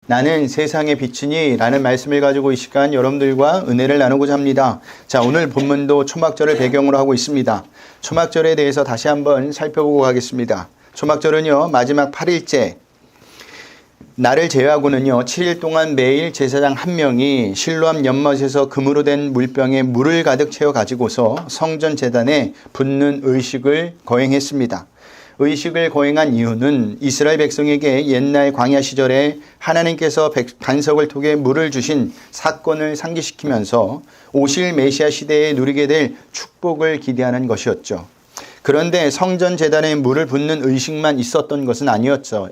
나는 세상의 빛이니 라는 말씀을 가지고 이 시간 여러분들과 은혜를 나누고자 합니다. 자, 오늘 본문도 초막절을 배경으로 하고 있습니다. 초막절에 대해서 다시 한번 살펴보고 가겠습니다. 초막절은요, 마지막 8일째 날을 제외하고는요 7일 동안 매일 제사장 한 명이 실로암 연못에서 금으로 된 물병에 물을 가득 채워 가지고서 성전 제단에 붓는 의식을 거행했습니다. 의식을 거행한 이유는 이스라엘 백성에게 옛날 광야 시절에 하나님께서 반석을 통해 물을 주신 사건을 상기시키면서 오실 메시아 시대에 누리게 될 축복을 기대하는 것이었죠. 그런데 성전 제단에 물을 붓는 의식만 있었던 것은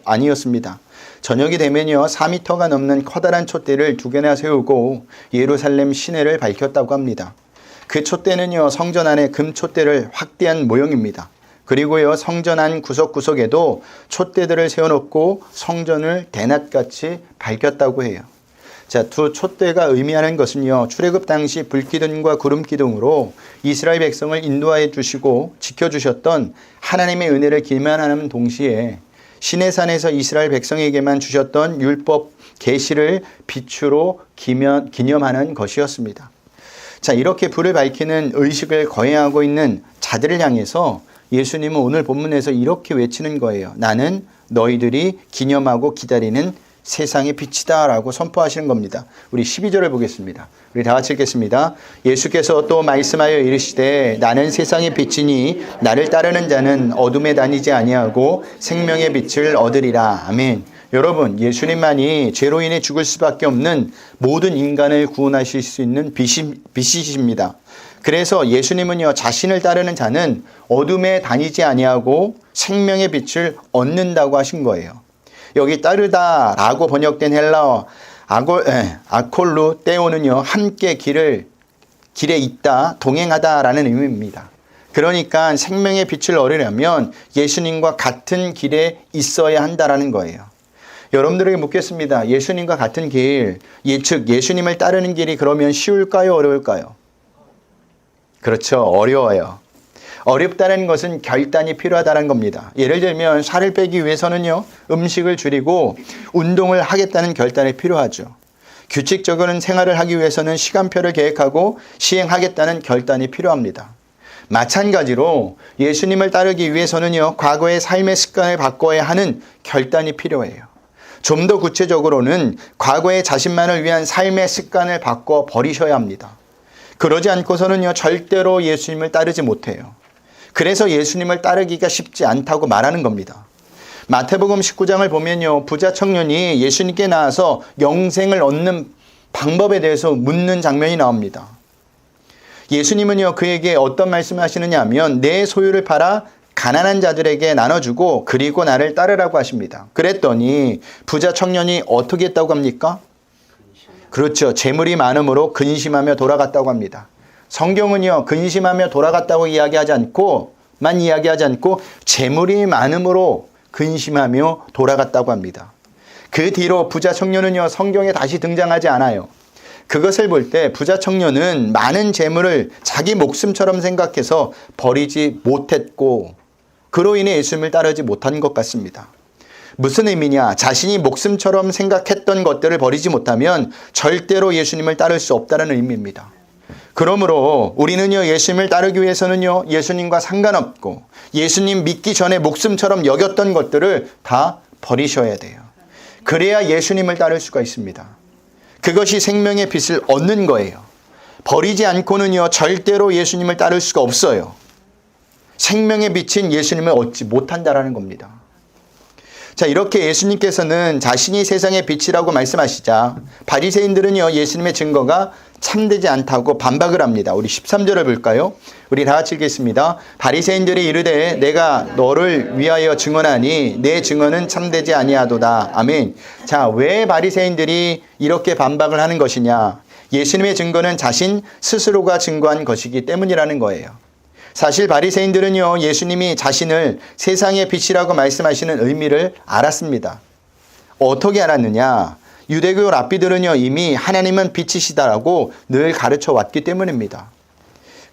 아니었습니다. 저녁이 되면요 4m가 넘는 커다란 촛대를 2개나 세우고 예루살렘 시내를 밝혔다고 합니다. 그 촛대는요 성전 안에 금 촛대를 확대한 모형입니다. 그리고요 성전 안 구석구석에도 촛대들을 세워놓고 성전을 대낮같이 밝혔다고 해요. 자, 두 촛대가 의미하는 것은요 출애굽 당시 불기둥과 구름기둥으로 이스라엘 백성을 인도하여 주시고 지켜주셨던 하나님의 은혜를 기만하는 동시에 시내산에서 이스라엘 백성에게만 주셨던 율법 계시를 빛으로 기념하는 것이었습니다. 자, 이렇게 불을 밝히는 의식을 거행하고 있는 자들을 향해서 예수님은 오늘 본문에서 이렇게 외치는 거예요. 나는 너희들이 기념하고 기다리는 세상의 빛이다 라고 선포하시는 겁니다. 우리 12절을 보겠습니다. 우리 다 같이 읽겠습니다. 예수께서 또 말씀하여 이르시되 나는 세상의 빛이니 나를 따르는 자는 어둠에 다니지 아니하고 생명의 빛을 얻으리라. 아멘. 여러분, 예수님만이 죄로 인해 죽을 수밖에 없는 모든 인간을 구원하실 수 있는 빛이십니다. 그래서 예수님은요 자신을 따르는 자는 어둠에 다니지 아니하고 생명의 빛을 얻는다고 하신 거예요. 여기 따르다 라고 번역된 헬라어 아콜루 떼오는요 함께 길에 있다, 동행하다 라는 의미입니다. 그러니까 생명의 빛을 얻으려면 예수님과 같은 길에 있어야 한다라는 거예요. 여러분들에게 묻겠습니다. 예수님과 같은 길, 즉 예수님을 따르는 길이 그러면 쉬울까요, 어려울까요? 그렇죠, 어려워요. 어렵다는 것은 결단이 필요하다는 겁니다. 예를 들면 살을 빼기 위해서는요 음식을 줄이고 운동을 하겠다는 결단이 필요하죠. 규칙적인 생활을 하기 위해서는 시간표를 계획하고 시행하겠다는 결단이 필요합니다. 마찬가지로 예수님을 따르기 위해서는요 과거의 삶의 습관을 바꿔야 하는 결단이 필요해요. 좀 더 구체적으로는 과거의 자신만을 위한 삶의 습관을 바꿔 버리셔야 합니다. 그러지 않고서는요 절대로 예수님을 따르지 못해요. 그래서 예수님을 따르기가 쉽지 않다고 말하는 겁니다. 마태복음 19장을 보면요 부자 청년이 예수님께 나와서 영생을 얻는 방법에 대해서 묻는 장면이 나옵니다. 예수님은요 그에게 어떤 말씀을 하시느냐 하면 내 소유를 팔아 가난한 자들에게 나눠주고 그리고 나를 따르라고 하십니다. 그랬더니 부자 청년이 어떻게 했다고 합니까? 그렇죠. 재물이 많음으로 근심하며 돌아갔다고 합니다. 성경은요 근심하며 돌아갔다고 이야기하지 않고 재물이 많음으로 근심하며 돌아갔다고 합니다. 그 뒤로 부자 청년은요 성경에 다시 등장하지 않아요. 그것을 볼 때 부자 청년은 많은 재물을 자기 목숨처럼 생각해서 버리지 못했고 그로 인해 예수님을 따르지 못한 것 같습니다. 무슨 의미냐? 자신이 목숨처럼 생각했던 것들을 버리지 못하면 절대로 예수님을 따를 수 없다는 의미입니다. 그러므로 우리는요 예수님을 따르기 위해서는요 예수님과 상관없고 예수님 믿기 전에 목숨처럼 여겼던 것들을 다 버리셔야 돼요. 그래야 예수님을 따를 수가 있습니다. 그것이 생명의 빛을 얻는 거예요. 버리지 않고는요 절대로 예수님을 따를 수가 없어요. 생명의 빛인 예수님을 얻지 못한다라는 겁니다. 자, 이렇게 예수님께서는 자신이 세상의 빛이라고 말씀하시자 바리새인들은요 예수님의 증거가 참되지 않다고 반박을 합니다. 우리 13절을 볼까요? 우리 다 같이 읽겠습니다. 바리새인들이 이르되 내가 너를 위하여 증언하니 내 증언은 참되지 아니하도다. 아멘. 자, 왜 바리새인들이 이렇게 반박을 하는 것이냐? 예수님의 증거는 자신 스스로가 증거한 것이기 때문이라는 거예요. 사실 바리새인들은요 예수님이 자신을 세상의 빛이라고 말씀하시는 의미를 알았습니다. 어떻게 알았느냐? 유대교 랍비들은요 이미 하나님은 빛이시다라고 늘 가르쳐 왔기 때문입니다.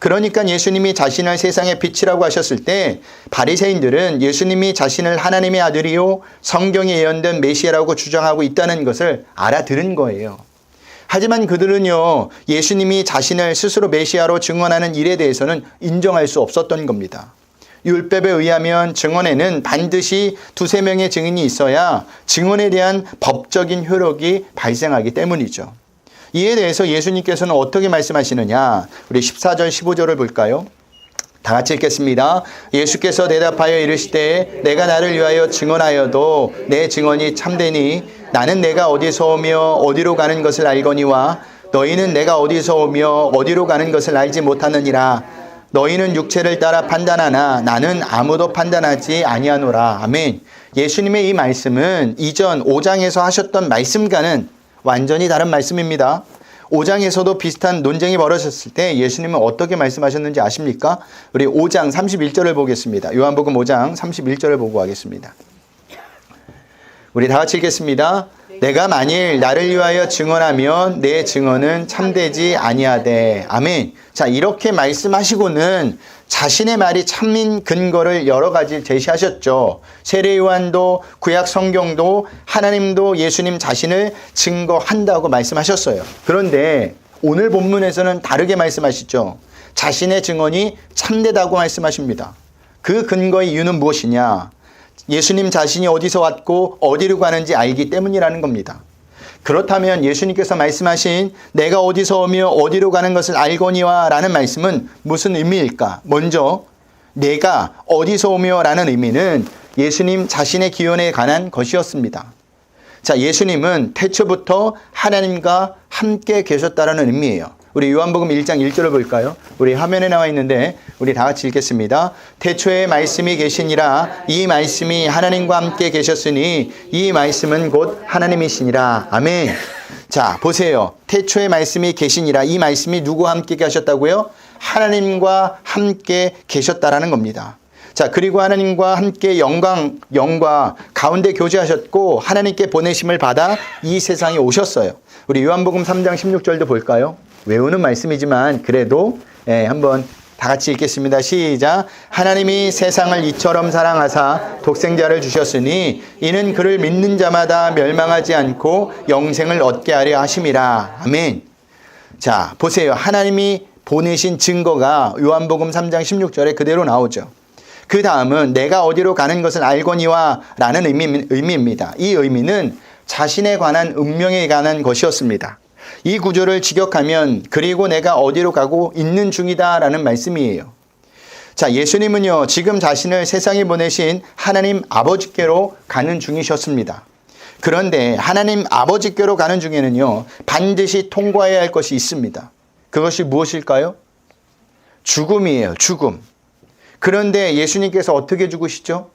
그러니까 예수님이 자신을 세상의 빛이라고 하셨을 때 바리새인들은 예수님이 자신을 하나님의 아들이요 성경에 예언된 메시아라고 주장하고 있다는 것을 알아들은 거예요. 하지만 그들은요, 예수님이 자신을 스스로 메시아로 증언하는 일에 대해서는 인정할 수 없었던 겁니다. 율법에 의하면 증언에는 반드시 2-3명의 증인이 있어야 증언에 대한 법적인 효력이 발생하기 때문이죠. 이에 대해서 예수님께서는 어떻게 말씀하시느냐? 우리 14절 15절을 볼까요? 다 같이 읽겠습니다. 예수께서 대답하여 이르시되 내가 나를 위하여 증언하여도 내 증언이 참되니 나는 내가 어디서 오며 어디로 가는 것을 알거니와 너희는 내가 어디서 오며 어디로 가는 것을 알지 못하느니라. 너희는 육체를 따라 판단하나 나는 아무도 판단하지 아니하노라. 아멘. 예수님의 이 말씀은 이전 5장에서 하셨던 말씀과는 완전히 다른 말씀입니다. 5장에서도 비슷한 논쟁이 벌어졌을 때 예수님은 어떻게 말씀하셨는지 아십니까? 우리 5장 31절을 보겠습니다. 요한복음 5장 31절을 보고 하겠습니다. 우리 다 같이 읽겠습니다. 내가 만일 나를 위하여 증언하면 내 증언은 참되지 아니하되. 아멘. 자, 이렇게 말씀하시고는 자신의 말이 참인 근거를 여러 가지 제시하셨죠. 세례 요한도 구약 성경도 하나님도 예수님 자신을 증거한다고 말씀하셨어요. 그런데 오늘 본문에서는 다르게 말씀하시죠. 자신의 증언이 참되다고 말씀하십니다. 그 근거의 이유는 무엇이냐? 예수님 자신이 어디서 왔고 어디로 가는지 알기 때문이라는 겁니다. 그렇다면 예수님께서 말씀하신 내가 어디서 오며 어디로 가는 것을 알거니와 라는 말씀은 무슨 의미일까? 먼저 내가 어디서 오며 라는 의미는 예수님 자신의 기원에 관한 것이었습니다. 자, 예수님은 태초부터 하나님과 함께 계셨다라는 의미예요. 우리 요한복음 1장 1절을 볼까요? 우리 화면에 나와 있는데 우리 다 같이 읽겠습니다. 태초에 말씀이 계시니라. 이 말씀이 하나님과 함께 계셨으니 이 말씀은 곧 하나님이시니라. 아멘. 자, 보세요. 태초에 말씀이 계시니라. 이 말씀이 누구와 함께 계셨다고요? 하나님과 함께 계셨다라는 겁니다. 자, 그리고 하나님과 함께 영과 가운데 교제하셨고 하나님께 보내심을 받아 이 세상에 오셨어요. 우리 요한복음 3장 16절도 볼까요? 외우는 말씀이지만 그래도 한번 다 같이 읽겠습니다. 시작. 하나님이 세상을 이처럼 사랑하사 독생자를 주셨으니 이는 그를 믿는 자마다 멸망하지 않고 영생을 얻게 하려 하심이라. 아멘. 자, 보세요. 하나님이 보내신 증거가 요한복음 3장 16절에 그대로 나오죠. 그 다음은 내가 어디로 가는 것을 알거니와 라는 의미입니다. 이 의미는 자신에 관한 운명에 관한 것이었습니다. 이 구조를 직역하면 그리고 내가 어디로 가고 있는 중이다 라는 말씀이에요. 자, 예수님은요 지금 자신을 세상에 보내신 하나님 아버지께로 가는 중이셨습니다. 그런데 하나님 아버지께로 가는 중에는요 반드시 통과해야 할 것이 있습니다. 그것이 무엇일까요? 죽음이에요. 죽음. 그런데 예수님께서 어떻게 죽으시죠?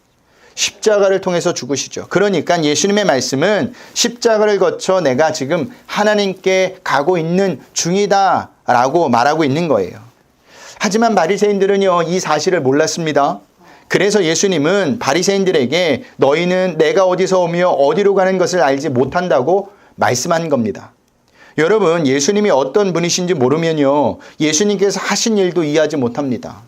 십자가를 통해서 죽으시죠. 그러니까 예수님의 말씀은 십자가를 거쳐 내가 지금 하나님께 가고 있는 중이다 라고 말하고 있는 거예요. 하지만 바리새인들은요 이 사실을 몰랐습니다. 그래서 예수님은 바리새인들에게 너희는 내가 어디서 오며 어디로 가는 것을 알지 못한다고 말씀한 겁니다. 여러분, 예수님이 어떤 분이신지 모르면요 예수님께서 하신 일도 이해하지 못합니다.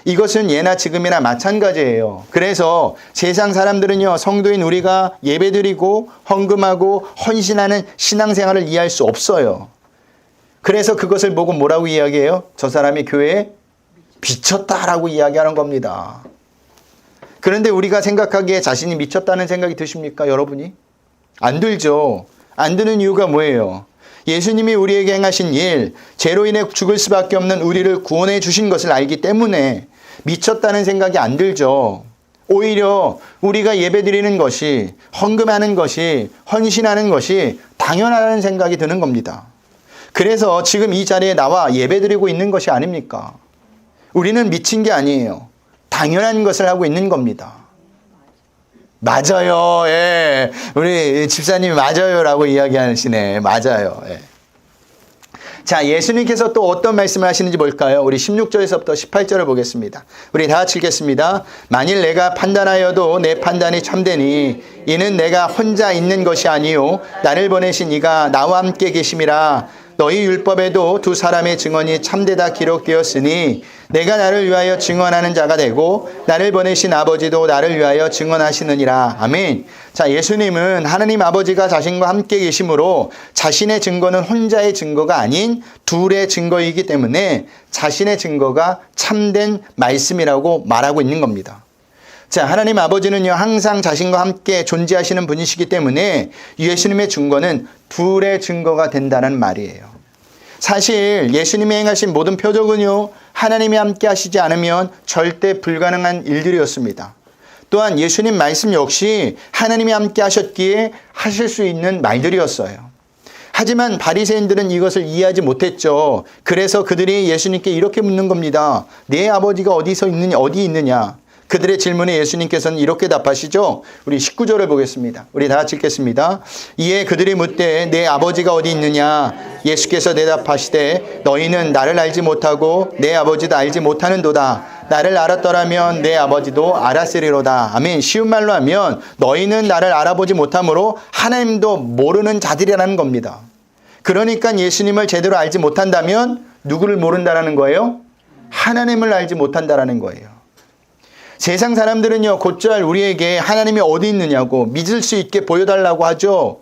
이것은 예나 지금이나 마찬가지예요. 그래서 세상 사람들은요 성도인 우리가 예배드리고 헌금하고 헌신하는 신앙생활을 이해할 수 없어요. 그래서 그것을 보고 뭐라고 이야기해요? 저 사람이 교회에 미쳤다라고 이야기하는 겁니다. 그런데 우리가 생각하기에 자신이 미쳤다는 생각이 드십니까, 여러분이? 안 들죠. 안 드는 이유가 뭐예요? 예수님이 우리에게 행하신 일, 죄로 인해 죽을 수밖에 없는 우리를 구원해 주신 것을 알기 때문에 미쳤다는 생각이 안 들죠. 오히려 우리가 예배드리는 것이, 헌금하는 것이, 헌신하는 것이 당연하다는 생각이 드는 겁니다. 그래서 지금 이 자리에 나와 예배드리고 있는 것이 아닙니까? 우리는 미친 게 아니에요. 당연한 것을 하고 있는 겁니다. 맞아요. 예. 우리 집사님이 맞아요라고 이야기하시네. 맞아요. 예. 자, 예수님께서 또 어떤 말씀을 하시는지 볼까요? 우리 16절에서부터 18절을 보겠습니다. 우리 다 같이 읽겠습니다. 만일 내가 판단하여도 내 판단이 참되니 이는 내가 혼자 있는 것이 아니요 나를 보내신 이가 나와 함께 계심이라. 너희 율법에도 두 사람의 증언이 참되다 기록되었으니 내가 나를 위하여 증언하는 자가 되고 나를 보내신 아버지도 나를 위하여 증언하시느니라. 아멘. 자, 예수님은 하나님 아버지가 자신과 함께 계심으로 자신의 증거는 혼자의 증거가 아닌 둘의 증거이기 때문에 자신의 증거가 참된 말씀이라고 말하고 있는 겁니다. 자, 하나님 아버지는요, 항상 자신과 함께 존재하시는 분이시기 때문에 예수님의 증거는 둘의 증거가 된다는 말이에요. 사실 예수님이 행하신 모든 표적은요, 하나님이 함께 하시지 않으면 절대 불가능한 일들이었습니다. 또한 예수님 말씀 역시 하나님이 함께 하셨기에 하실 수 있는 말들이었어요. 하지만 바리새인들은 이것을 이해하지 못했죠. 그래서 그들이 예수님께 이렇게 묻는 겁니다. 내 아버지가 어디서 있느냐, 어디 있느냐? 그들의 질문에 예수님께서는 이렇게 답하시죠. 우리 19절을 보겠습니다. 우리 다 같이 읽겠습니다. 이에 그들이 묻되 내 아버지가 어디 있느냐? 예수께서 대답하시되 너희는 나를 알지 못하고 내 아버지도 알지 못하는도다. 나를 알았더라면 내 아버지도 알았으리로다. 아멘. 쉬운 말로 하면 너희는 나를 알아보지 못하므로 하나님도 모르는 자들이라는 겁니다. 그러니까 예수님을 제대로 알지 못한다면 누구를 모른다라는 거예요? 하나님을 알지 못한다라는 거예요. 세상 사람들은요, 곧잘 우리에게 하나님이 어디 있느냐고 믿을 수 있게 보여달라고 하죠.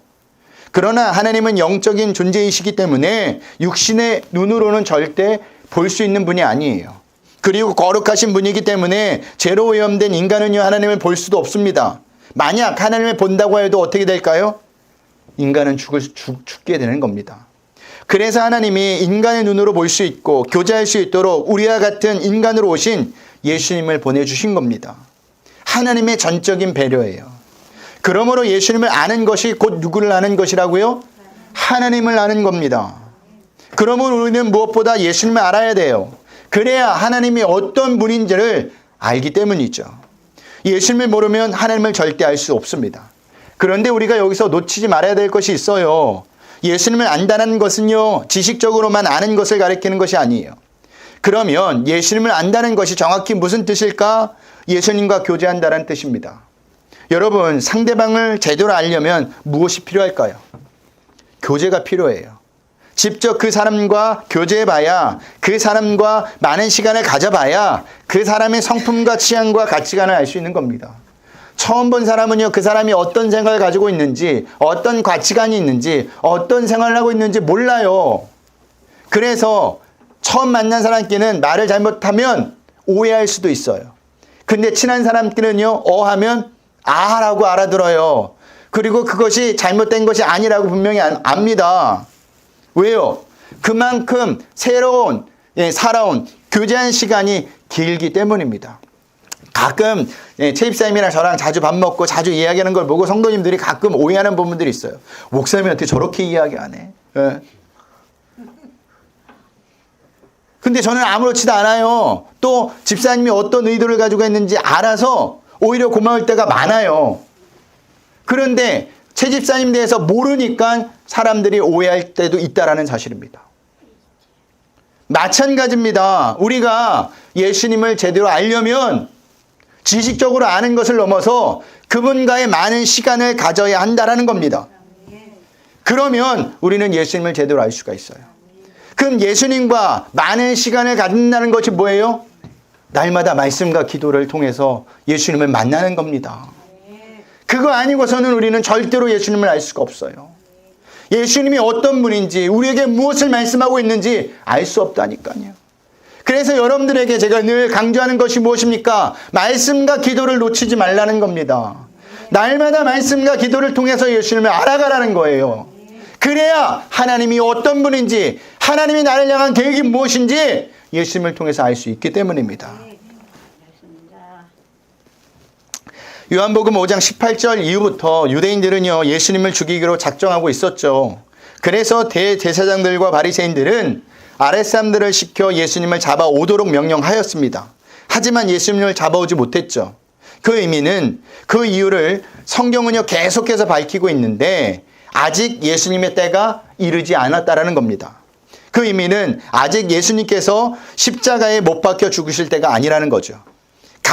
그러나 하나님은 영적인 존재이시기 때문에 육신의 눈으로는 절대 볼 수 있는 분이 아니에요. 그리고 거룩하신 분이기 때문에 죄로 오염된 인간은요, 하나님을 볼 수도 없습니다. 만약 하나님을 본다고 해도 어떻게 될까요? 인간은 죽게 되는 겁니다. 그래서 하나님이 인간의 눈으로 볼 수 있고 교제할 수 있도록 우리와 같은 인간으로 오신 예수님을 보내주신 겁니다. 하나님의 전적인 배려예요. 그러므로 예수님을 아는 것이 곧 누구를 아는 것이라고요? 하나님을 아는 겁니다. 그러므로 우리는 무엇보다 예수님을 알아야 돼요. 그래야 하나님이 어떤 분인지를 알기 때문이죠. 예수님을 모르면 하나님을 절대 알 수 없습니다. 그런데 우리가 여기서 놓치지 말아야 될 것이 있어요. 예수님을 안다는 것은요, 지식적으로만 아는 것을 가리키는 것이 아니에요. 그러면 예수님을 안다는 것이 정확히 무슨 뜻일까? 예수님과 교제한다는 뜻입니다. 여러분, 상대방을 제대로 알려면 무엇이 필요할까요? 교제가 필요해요. 직접 그 사람과 교제해봐야, 그 사람과 많은 시간을 가져봐야 그 사람의 성품과 취향과 가치관을 알 수 있는 겁니다. 처음 본 사람은요, 그 사람이 어떤 생각을 가지고 있는지, 어떤 가치관이 있는지, 어떤 생활을 하고 있는지 몰라요. 그래서 처음 만난 사람끼리는 말을 잘못하면 오해할 수도 있어요. 근데 친한 사람끼리는요, 하면 아라고 알아들어요. 그리고 그것이 잘못된 것이 아니라고 분명히 압니다. 왜요? 그만큼 새로운, 살아온, 교제한 시간이 길기 때문입니다. 가끔 최입사님이랑 저랑 자주 밥 먹고 자주 이야기하는 걸 보고 성도님들이 가끔 오해하는 부분들이 있어요. 목사님이 어떻게 저렇게 이야기하네? 예. 근데 저는 아무렇지도 않아요. 또 집사님이 어떤 의도를 가지고 있는지 알아서 오히려 고마울 때가 많아요. 그런데 최 집사님 대해서 모르니까 사람들이 오해할 때도 있다라는 사실입니다. 마찬가지입니다. 우리가 예수님을 제대로 알려면 지식적으로 아는 것을 넘어서 그분과의 많은 시간을 가져야 한다라는 겁니다. 그러면 우리는 예수님을 제대로 알 수가 있어요. 그럼 예수님과 많은 시간을 갖는다는 것이 뭐예요? 날마다 말씀과 기도를 통해서 예수님을 만나는 겁니다. 그거 아니고서는 우리는 절대로 예수님을 알 수가 없어요. 예수님이 어떤 분인지, 우리에게 무엇을 말씀하고 있는지 알 수 없다니까요. 그래서 여러분들에게 제가 늘 강조하는 것이 무엇입니까? 말씀과 기도를 놓치지 말라는 겁니다. 날마다 말씀과 기도를 통해서 예수님을 알아가라는 거예요. 그래야 하나님이 어떤 분인지, 하나님이 나를 향한 계획이 무엇인지 예수님을 통해서 알 수 있기 때문입니다. 요한복음 5장 18절 이후부터 유대인들은요, 예수님을 죽이기로 작정하고 있었죠. 그래서 대제사장들과 바리새인들은 아랫사람들을 시켜 예수님을 잡아오도록 명령하였습니다. 하지만 예수님을 잡아오지 못했죠. 그 의미는, 그 이유를 성경은요 계속해서 밝히고 있는데 아직 예수님의 때가 이르지 않았다라는 겁니다. 그 의미는 아직 예수님께서 십자가에 못 박혀 죽으실 때가 아니라는 거죠.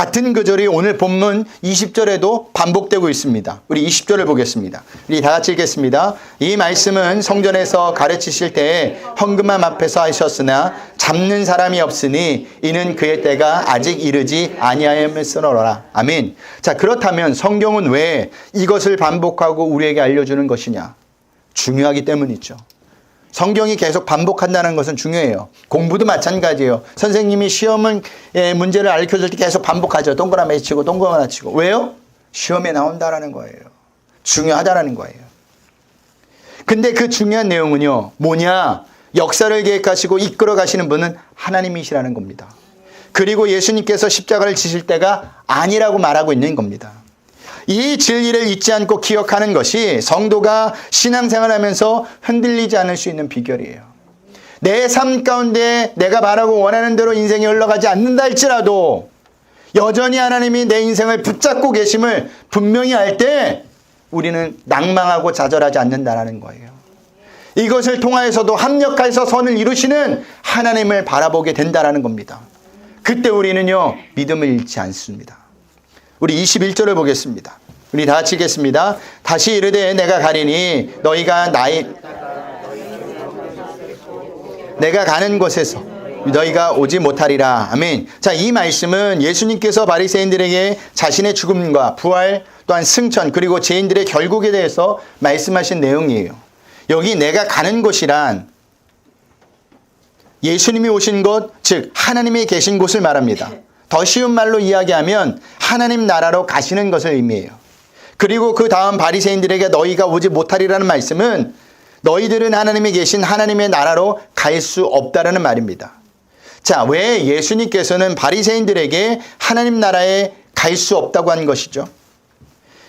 같은 구절이 오늘 본문 20절에도 반복되고 있습니다. 우리 20절을 보겠습니다. 우리 다 같이 읽겠습니다. 이 말씀은 성전에서 가르치실 때에 헌금함 앞에서 하셨으나 잡는 사람이 없으니 이는 그의 때가 아직 이르지 아니하였으므로라. 아멘. 자, 그렇다면 성경은 왜 이것을 반복하고 우리에게 알려주는 것이냐? 중요하기 때문이죠. 성경이 계속 반복한다는 것은 중요해요. 공부도 마찬가지예요. 선생님이 시험은 문제를 알려줄 때 계속 반복하죠. 동그라미 치고 동그라미 치고. 왜요? 시험에 나온다라는 거예요. 중요하다라는 거예요. 근데 그 중요한 내용은요, 뭐냐? 역사를 계획하시고 이끌어 가시는 분은 하나님이시라는 겁니다. 그리고 예수님께서 십자가를 지실 때가 아니라고 말하고 있는 겁니다. 이 진리를 잊지 않고 기억하는 것이 성도가 신앙생활을 하면서 흔들리지 않을 수 있는 비결이에요. 내 삶 가운데 내가 바라고 원하는 대로 인생이 흘러가지 않는다 할지라도 여전히 하나님이 내 인생을 붙잡고 계심을 분명히 알 때 우리는 낭망하고 좌절하지 않는다라는 거예요. 이것을 통하여서도 합력해서 선을 이루시는 하나님을 바라보게 된다라는 겁니다. 그때 우리는요, 믿음을 잃지 않습니다. 우리 21절을 보겠습니다. 우리 다 같이 읽겠습니다. 다시 이르되 내가 가리니 너희가 내가 가는 곳에서 너희가 오지 못하리라. 아멘. 자, 이 말씀은 예수님께서 바리새인들에게 자신의 죽음과 부활 또한 승천 그리고 죄인들의 결국에 대해서 말씀하신 내용이에요. 여기 내가 가는 곳이란 예수님이 오신 곳, 즉 하나님이 계신 곳을 말합니다. 더 쉬운 말로 이야기하면 하나님 나라로 가시는 것을 의미해요. 그리고 그 다음 바리새인들에게 너희가 오지 못하리라는 말씀은 너희들은 하나님이 계신 하나님의 나라로 갈 수 없다라는 말입니다. 자, 왜 예수님께서는 바리새인들에게 하나님 나라에 갈 수 없다고 한 것이죠?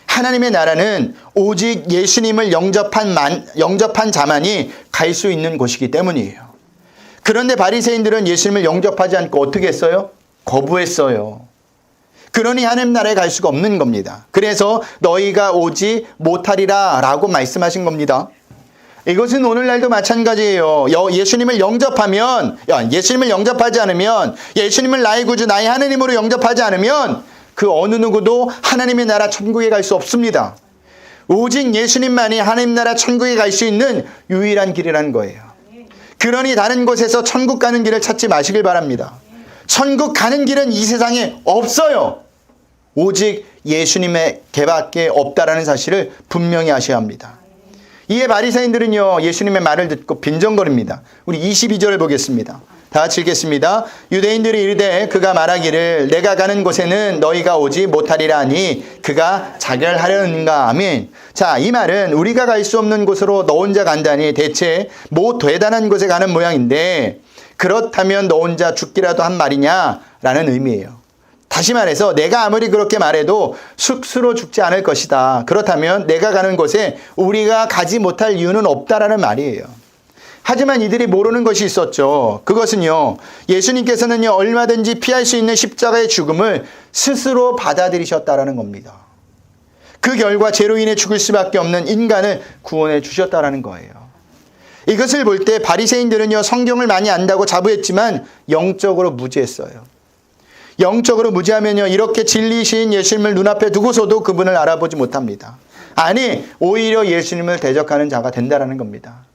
하나님의 나라는 오직 예수님을 영접한 자만이 갈 수 있는 곳이기 때문이에요. 그런데 바리새인들은 예수님을 영접하지 않고 어떻게 했어요? 거부했어요. 그러니 하나님 나라에 갈 수가 없는 겁니다. 그래서 너희가 오지 못하리라 라고 말씀하신 겁니다. 이것은 오늘날도 마찬가지예요. 예수님을 영접하지 않으면, 예수님을 나의 구주, 나의 하나님으로 영접하지 않으면 그 어느 누구도 하나님의 나라 천국에 갈 수 없습니다. 오직 예수님만이 하나님 나라 천국에 갈 수 있는 유일한 길이라는 거예요. 그러니 다른 곳에서 천국 가는 길을 찾지 마시길 바랍니다. 천국 가는 길은 이 세상에 없어요. 오직 예수님의 개밖에 없다라는 사실을 분명히 아셔야 합니다. 이에 바리새인들은요, 예수님의 말을 듣고 빈정거립니다. 우리 22절을 보겠습니다. 다 같이 읽겠습니다. 유대인들이 이르되 그가 말하기를 내가 가는 곳에는 너희가 오지 못하리라 하니 그가 자결하려는가. 아멘. 자, 이 말은 우리가 갈 수 없는 곳으로 너 혼자 간다니 대체 뭐 대단한 곳에 가는 모양인데 그렇다면 너 혼자 죽기라도 한 말이냐라는 의미예요. 다시 말해서 내가 아무리 그렇게 말해도 스스로 죽지 않을 것이다. 그렇다면 내가 가는 곳에 우리가 가지 못할 이유는 없다라는 말이에요. 하지만 이들이 모르는 것이 있었죠. 그것은요, 예수님께서는요, 얼마든지 피할 수 있는 십자가의 죽음을 스스로 받아들이셨다라는 겁니다. 그 결과 죄로 인해 죽을 수밖에 없는 인간을 구원해 주셨다라는 거예요. 이것을 볼 때 바리새인들은요, 성경을 많이 안다고 자부했지만 영적으로 무지했어요. 영적으로 무지하면요, 이렇게 진리신 예수님을 눈앞에 두고서도 그분을 알아보지 못합니다. 아니, 오히려 예수님을 대적하는 자가 된다는 겁니다.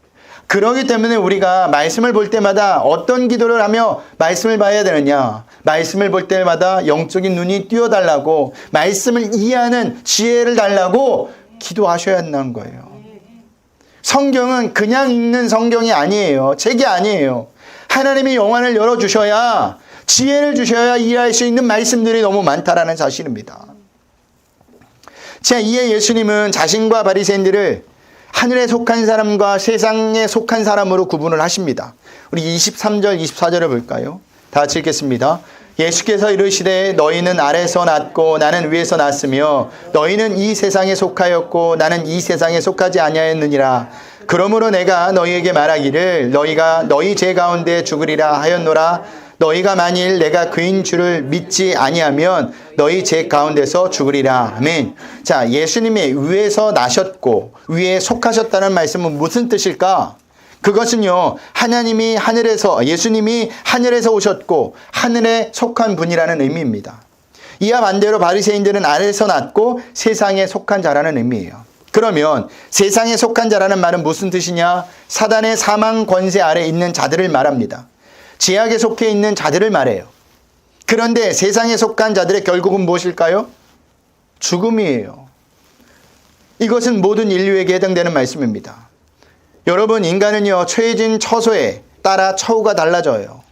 그렇기 때문에 우리가 말씀을 볼 때마다 어떤 기도를 하며 말씀을 봐야 되느냐, 말씀을 볼 때마다 영적인 눈이 띄어달라고, 말씀을 이해하는 지혜를 달라고 기도하셔야 한다는 거예요. 성경은 그냥 읽는 성경이 아니에요. 책이 아니에요. 하나님이 영안을 열어주셔야, 지혜를 주셔야 이해할 수 있는 말씀들이 너무 많다라는 사실입니다. 자, 이에 예수님은 자신과 바리새인들을 하늘에 속한 사람과 세상에 속한 사람으로 구분을 하십니다. 우리 23절, 24절을 볼까요? 다 같이 읽겠습니다. 예수께서 이르시되 너희는 아래서 났고 나는 위에서 났으며 너희는 이 세상에 속하였고 나는 이 세상에 속하지 아니하였느니라. 그러므로 내가 너희에게 말하기를 너희가 너희 죄 가운데 죽으리라 하였노라. 너희가 만일 내가 그인 줄을 믿지 아니하면 너희 죄 가운데서 죽으리라. 아멘. 자, 예수님이 위에서 나셨고 위에 속하셨다는 말씀은 무슨 뜻일까? 그것은요, 예수님이 하늘에서 오셨고 하늘에 속한 분이라는 의미입니다. 이와 반대로 바리새인들은 아래에서 났고 세상에 속한 자라는 의미예요. 그러면 세상에 속한 자라는 말은 무슨 뜻이냐? 사단의 사망 권세 아래 있는 자들을 말합니다. 죄악에 속해 있는 자들을 말해요. 그런데 세상에 속한 자들의 결국은 무엇일까요? 죽음이에요. 이것은 모든 인류에게 해당되는 말씀입니다. 여러분, 인간은요, 처해진 처소에 따라 처우가 달라져요.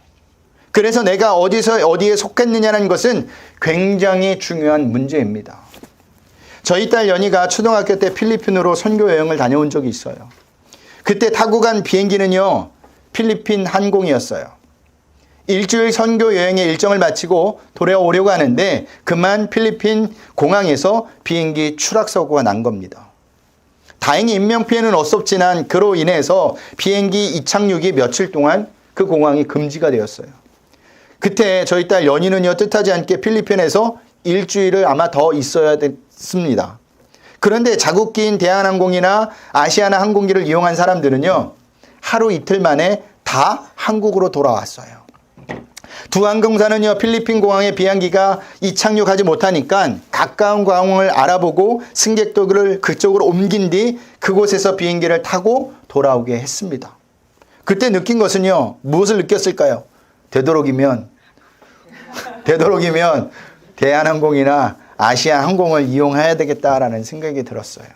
그래서 내가 어디에 속했느냐는 것은 굉장히 중요한 문제입니다. 저희 딸 연희가 초등학교 때 필리핀으로 선교 여행을 다녀온 적이 있어요. 그때 타고 간 비행기는요, 필리핀 항공이었어요. 일주일 선교 여행의 일정을 마치고 돌아오려고 하는데 그만 필리핀 공항에서 비행기 추락사고가 난 겁니다. 다행히 인명피해는 없었지만 그로 인해서 비행기 이착륙이 며칠 동안 그 공항이 금지가 되었어요. 그때 저희 딸 연희는요, 뜻하지 않게 필리핀에서 일주일을 아마 더 있어야 됐습니다. 그런데 자국기인 대한항공이나 아시아나 항공기를 이용한 사람들은요, 하루 이틀 만에 다 한국으로 돌아왔어요. 두 항공사는요, 필리핀 공항에 비행기가 이착륙하지 못하니까 가까운 공항을 알아보고 승객들을 그쪽으로 옮긴 뒤 그곳에서 비행기를 타고 돌아오게 했습니다. 그때 느낀 것은요, 무엇을 느꼈을까요? 되도록이면 대한항공이나 아시아 항공을 이용해야 되겠다라는 생각이 들었어요.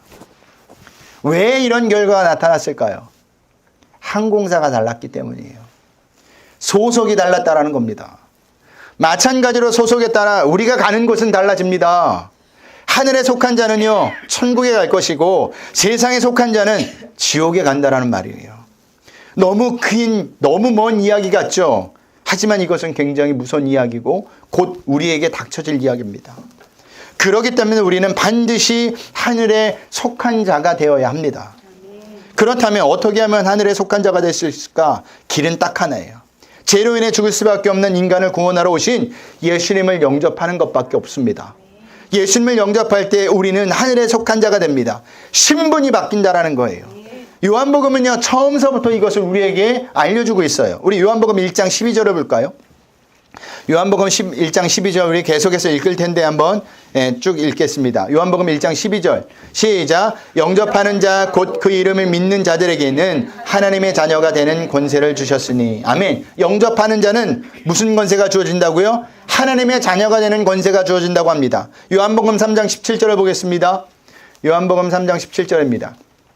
왜 이런 결과가 나타났을까요? 항공사가 달랐기 때문이에요. 소속이 달랐다라는 겁니다. 마찬가지로 소속에 따라 우리가 가는 곳은 달라집니다. 하늘에 속한 자는요, 천국에 갈 것이고 세상에 속한 자는 지옥에 간다라는 말이에요. 너무 먼 이야기 같죠? 하지만 이것은 굉장히 무서운 이야기고 곧 우리에게 닥쳐질 이야기입니다. 그렇기 때문에 우리는 반드시 하늘에 속한 자가 되어야 합니다. 그렇다면 어떻게 하면 하늘에 속한 자가 될 수 있을까? 길은 딱 하나예요. 죄로 인해 죽을 수밖에 없는 인간을 구원하러 오신 예수님을 영접하는 것밖에 없습니다. 예수님을 영접할 때 우리는 하늘에 속한 자가 됩니다. 신분이 바뀐다라는 거예요. 요한복음은요, 처음서부터 이것을 우리에게 알려주고 있어요. 우리 요한복음 1장 12절을 볼까요? 요한복음 1장 12절 우리 계속해서 읽을 텐데 한번 쭉 읽겠습니다. 요한복음 1장 12절 시작. 영접하는 자 곧 그 이름을 믿는 자들에게는 하나님의 자녀가 되는 권세를 주셨으니. 아멘. 영접하는 자는 무슨 권세가 주어진다고요? 하나님의 자녀가 되는 권세가 주어진다고 합니다. 요한복음 3장 17절을 보겠습니다. 요한복음 3장 17절입니다.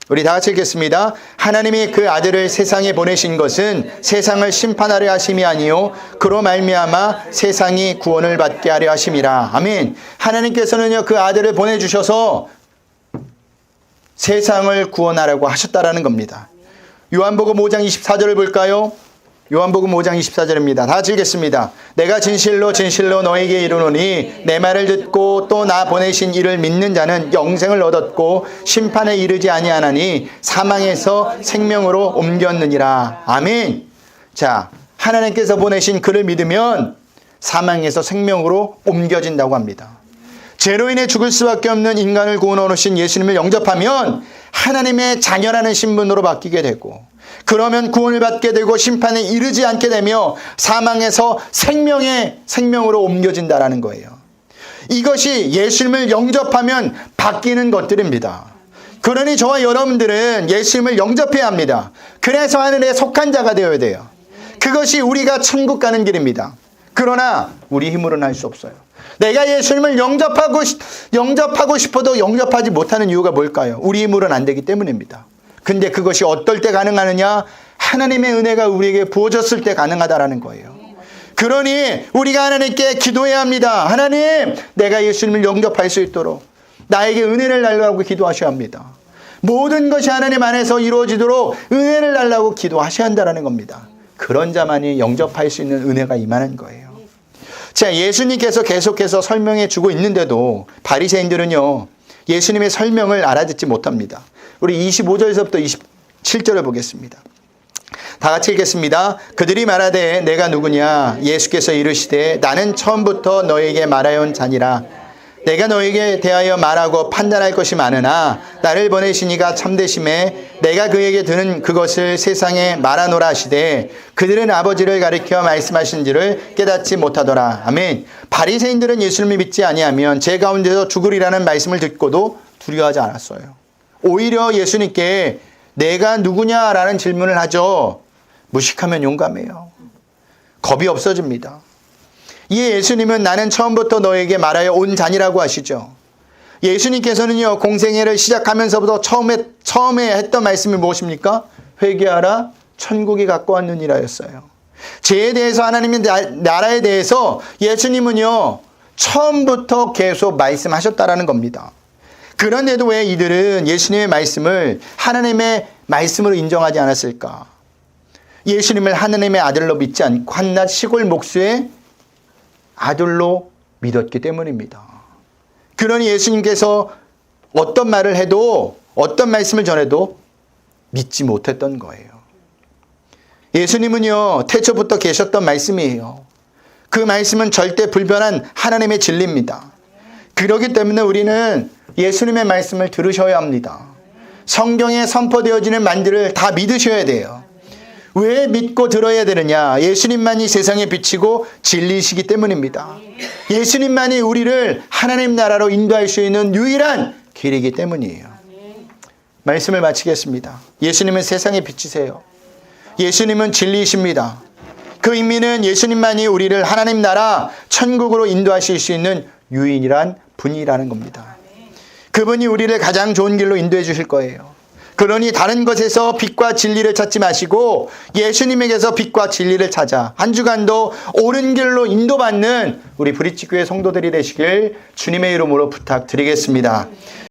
우리 다 같이 읽겠습니다. 하나님이 그 아들을 세상에 보내신 것은 세상을 심판하려 하심이 아니요 그로 말미암아 세상이 구원을 받게 하려 하심이라. 아멘. 하나님께서는요, 그 아들을 보내주셔서 세상을 구원하려고 하셨다라는 겁니다. 요한복음 5장 24절을 볼까요? 요한복음 5장 24절입니다. 다 같이 읽겠습니다. 내가 진실로 진실로 너에게 이르노니 내 말을 듣고 또 나 보내신 이를 믿는 자는 영생을 얻었고 심판에 이르지 아니하나니 사망에서 생명으로 옮겼느니라. 아멘. 자, 하나님께서 보내신 그를 믿으면 사망에서 생명으로 옮겨진다고 합니다. 죄로 인해 죽을 수밖에 없는 인간을 구원하러 오신 예수님을 영접하면 하나님의 자녀라는 신분으로 바뀌게 되고, 그러면 구원을 받게 되고 심판에 이르지 않게 되며 사망에서 생명으로 옮겨진다라는 거예요. 이것이 예수님을 영접하면 바뀌는 것들입니다. 그러니 저와 여러분들은 예수님을 영접해야 합니다. 그래서 하늘에 속한 자가 되어야 돼요. 그것이 우리가 천국 가는 길입니다. 그러나 우리 힘으로는 할 수 없어요. 내가 예수님을 영접하고 싶어도 영접하지 못하는 이유가 뭘까요? 우리 힘으로는 안 되기 때문입니다. 근데 그것이 어떨 때 가능하느냐? 하나님의 은혜가 우리에게 부어졌을 때 가능하다라는 거예요. 그러니 우리가 하나님께 기도해야 합니다. 하나님, 내가 예수님을 영접할 수 있도록 나에게 은혜를 달라고 기도하셔야 합니다. 모든 것이 하나님 안에서 이루어지도록 은혜를 달라고 기도하셔야 한다는 겁니다. 그런 자만이 영접할 수 있는 은혜가 임하는 거예요. 자, 예수님께서 계속해서 설명해 주고 있는데도 바리새인들은요, 예수님의 설명을 알아듣지 못합니다. 우리 25절에서부터 27절을 보겠습니다. 다 같이 읽겠습니다. 그들이 말하되 내가 누구냐? 예수께서 이르시되 나는 처음부터 너에게 말하여 온 자니라. 내가 너에게 대하여 말하고 판단할 것이 많으나 나를 보내시니가 참되심에 내가 그에게 드는 그것을 세상에 말하노라 하시되 그들은 아버지를 가리켜 말씀하신지를 깨닫지 못하더라. 아멘. 바리새인들은 예수님을 믿지 아니하면 제 가운데서 죽으리라는 말씀을 듣고도 두려워하지 않았어요. 오히려 예수님께 내가 누구냐라는 질문을 하죠. 무식하면 용감해요. 겁이 없어집니다. 이에 예수님은 나는 처음부터 너에게 말하여 온 자니라고 하시죠. 예수님께서는요, 공생애를 시작하면서부터 처음에 했던 말씀이 무엇입니까? 회개하라, 천국이 가까웠느니라 였어요. 죄에 대해서, 하나님의 나라에 대해서 예수님은요, 처음부터 계속 말씀하셨다라는 겁니다. 그런데도 왜 이들은 예수님의 말씀을 하나님의 말씀으로 인정하지 않았을까? 예수님을 하나님의 아들로 믿지 않고 한낱 시골 목수의 아들로 믿었기 때문입니다. 그러니 예수님께서 어떤 말을 해도, 어떤 말씀을 전해도 믿지 못했던 거예요. 예수님은요, 태초부터 계셨던 말씀이에요. 그 말씀은 절대 불변한 하나님의 진리입니다. 그렇기 때문에 우리는 예수님의 말씀을 들으셔야 합니다. 성경에 선포되어지는 말들을 다 믿으셔야 돼요. 왜 믿고 들어야 되느냐? 예수님만이 세상에 비치고 진리이시기 때문입니다. 예수님만이 우리를 하나님 나라로 인도할 수 있는 유일한 길이기 때문이에요. 말씀을 마치겠습니다. 예수님은 세상의 빛이세요. 예수님은 진리이십니다. 그 의미는 예수님만이 우리를 하나님 나라 천국으로 인도하실 수 있는 유인이란 분이라는 겁니다. 그분이 우리를 가장 좋은 길로 인도해 주실 거예요. 그러니 다른 것에서 빛과 진리를 찾지 마시고 예수님에게서 빛과 진리를 찾아 한 주간도 옳은 길로 인도받는 우리 브릿지교회 성도들이 되시길 주님의 이름으로 부탁드리겠습니다.